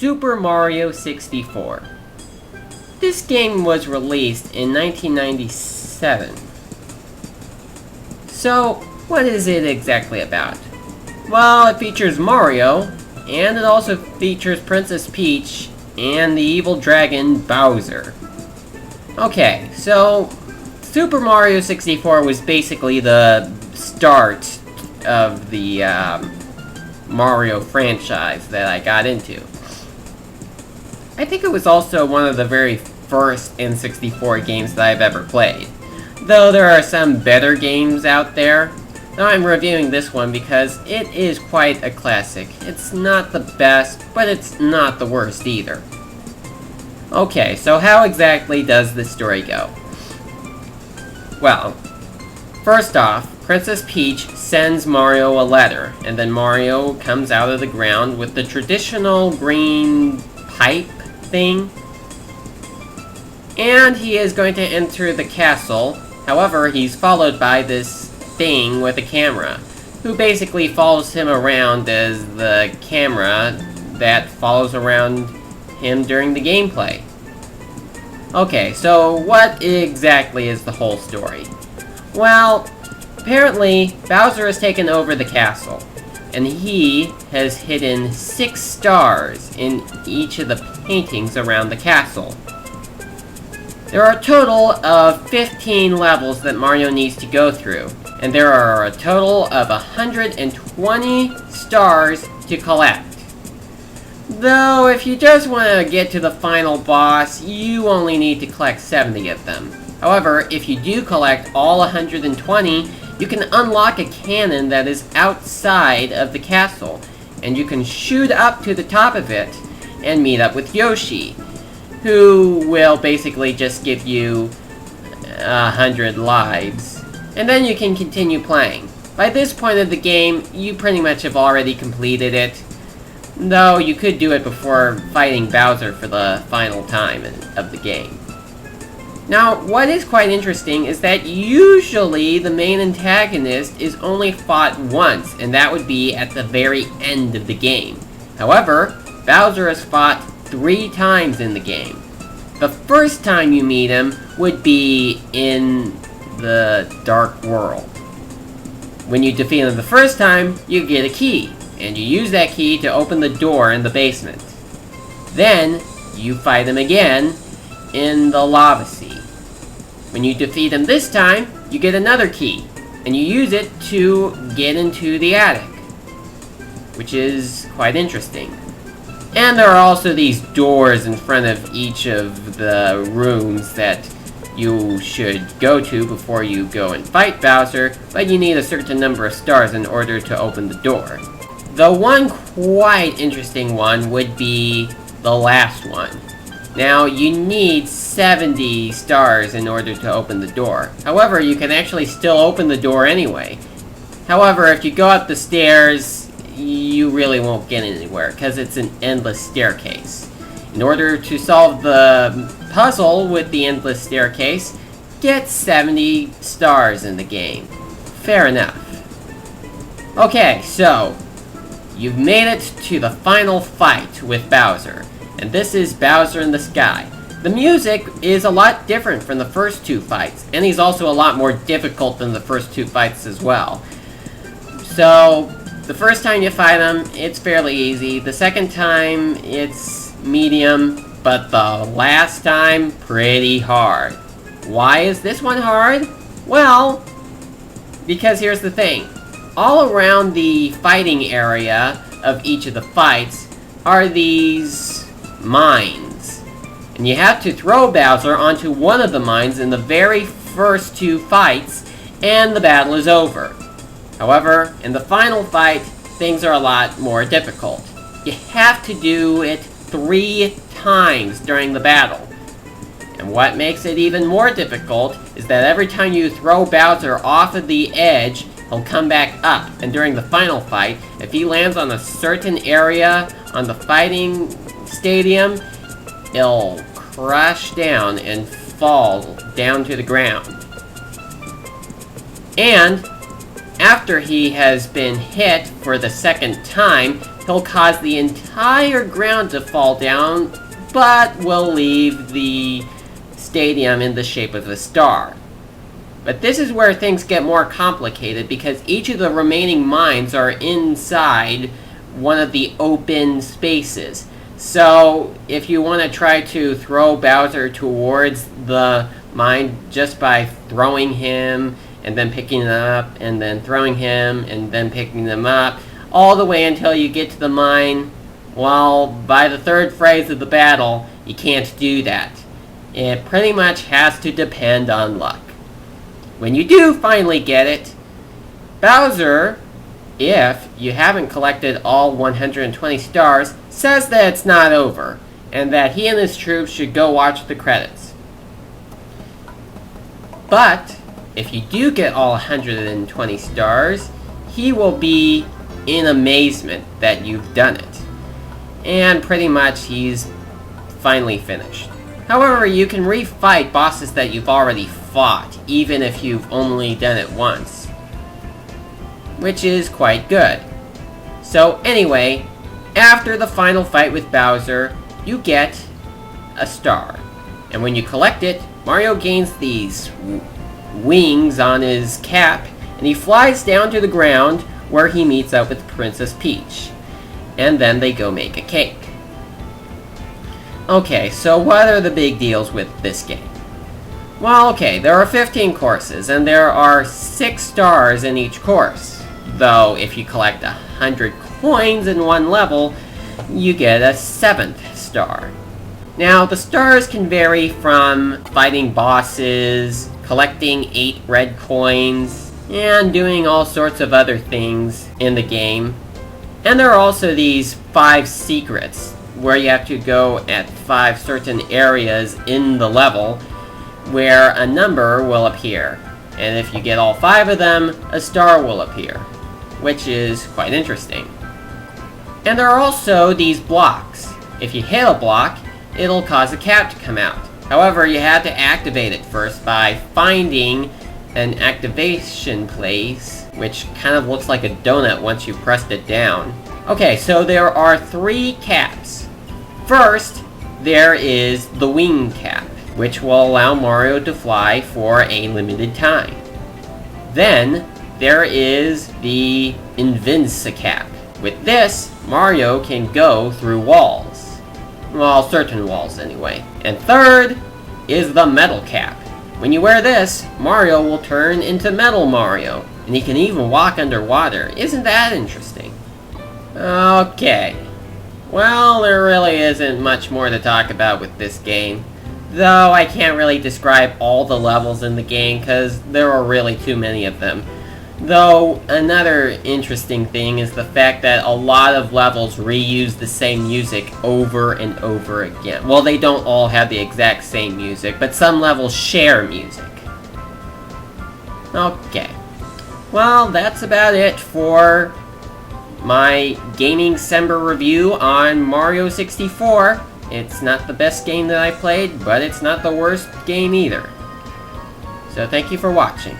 Super Mario 64. This game was released in 1997. So, what is it exactly about? Well, it features Mario, and it also features Princess Peach and the evil dragon Bowser. Okay, so Super Mario 64 was basically the start of the Mario franchise that I got into. I think it was also one of the very first N64 games that I've ever played. Though there are some better games out there, now I'm reviewing this one because it is quite a classic. It's not the best, but it's not the worst either. Okay, so how exactly does this story go? Well, first off, Princess Peach sends Mario a letter, and then Mario comes out of the ground with the traditional green pipe thing. And he is going to enter the castle. However, he's followed by this thing with a camera, who basically follows him around as the camera that follows around him during the gameplay. Okay, so what exactly is the whole story? Well, apparently, Bowser has taken over the castle, and he has hidden 6 stars in each of the paintings around the castle. There are a total of 15 levels that Mario needs to go through, and there are a total of 120 stars to collect. Though, if you just want to get to the final boss, you only need to collect 70 of them. However, if you do collect all 120, you can unlock a cannon that is outside of the castle, and you can shoot up to the top of it and meet up with Yoshi, who will basically just give you 100 lives, and then you can continue playing. By this point of the game, you pretty much have already completed it, though you could do it before fighting Bowser for the final time of the game. Now, what is quite interesting is that usually the main antagonist is only fought once, and that would be at the very end of the game. However, Bowser is fought 3 times in the game. The first time you meet him would be in the Dark World. When you defeat him the first time, you get a key, and you use that key to open the door in the basement. Then, you fight him again in the Lava Sea. When you defeat him this time, you get another key, and you use it to get into the attic, which is quite interesting. And there are also these doors in front of each of the rooms that you should go to before you go and fight Bowser, but you need a certain number of stars in order to open the door. The one quite interesting one would be the last one. Now, you need 70 stars in order to open the door. However, you can actually still open the door anyway. However, if you go up the stairs, you really won't get anywhere, because it's an endless staircase. In order to solve the puzzle with the endless staircase, get 70 stars in the game. Fair enough. Okay, so you've made it to the final fight with Bowser, and this is Bowser in the Sky. The music is a lot different from the first 2 fights, and he's also a lot more difficult than the first 2 fights as well. So, the first time you fight him, it's fairly easy. The second time, it's medium, but the last time, pretty hard. Why is this one hard? Well, because here's the thing. All around the fighting area of each of the fights are these mines. And you have to throw Bowser onto one of the mines in the very first 2 fights, and the battle is over. However, in the final fight, things are a lot more difficult. You have to do it 3 times during the battle. And what makes it even more difficult is that every time you throw Bowser off of the edge, he'll come back up. And during the final fight, if he lands on a certain area on the fighting stadium, he'll crash down and fall down to the ground. And after he has been hit for the second time, he'll cause the entire ground to fall down, but will leave the stadium in the shape of a star. But this is where things get more complicated, because each of the remaining mines are inside one of the open spaces. So if you want to try to throw Bowser towards the mine just by throwing him and then picking them up and then throwing him and then picking them up all the way until you get to the mine, well, by the third phase of the battle, you can't do that. It pretty much has to depend on luck. When you do finally get it, Bowser, if you haven't collected all 120 stars, says that it's not over, and that he and his troops should go watch the credits. But, if you do get all 120 stars, he will be in amazement that you've done it. And pretty much he's finally finished. However, you can refight bosses that you've already fought, even if you've only done it once, which is quite good. So anyway, after the final fight with Bowser, you get a star. And when you collect it, Mario gains these wings on his cap, and he flies down to the ground where he meets up with Princess Peach. And then they go make a cake. Okay, so what are the big deals with this game? Well, okay, there are 15 courses, and there are 6 stars in each course. Though, if you collect 100 coins in one level, you get a 7th star. Now, the stars can vary from fighting bosses, collecting 8 red coins, and doing all sorts of other things in the game. And there are also these 5 secrets, where you have to go at 5 certain areas in the level, where a number will appear. And if you get all 5 of them, a star will appear, which is quite interesting. And there are also these blocks. If you hit a block, it'll cause a cap to come out. However, you have to activate it first by finding an activation place, which kind of looks like a donut once you pressed it down. Okay, so there are 3 caps. First, there is the wing cap, which will allow Mario to fly for a limited time. Then, there is the Invinci cap. With this, Mario can go through walls. Well, certain walls anyway. And third is the metal cap. When you wear this, Mario will turn into Metal Mario, and he can even walk underwater. Isn't that interesting? Okay. Well, there really isn't much more to talk about with this game. Though I can't really describe all the levels in the game, because there are really too many of them. Though, another interesting thing is the fact that a lot of levels reuse the same music over and over again. Well, they don't all have the exact same music, but some levels share music. Okay. Well, that's about it for my Gamingcember review on Mario 64. It's not the best game that I played, but it's not the worst game either. So thank you for watching.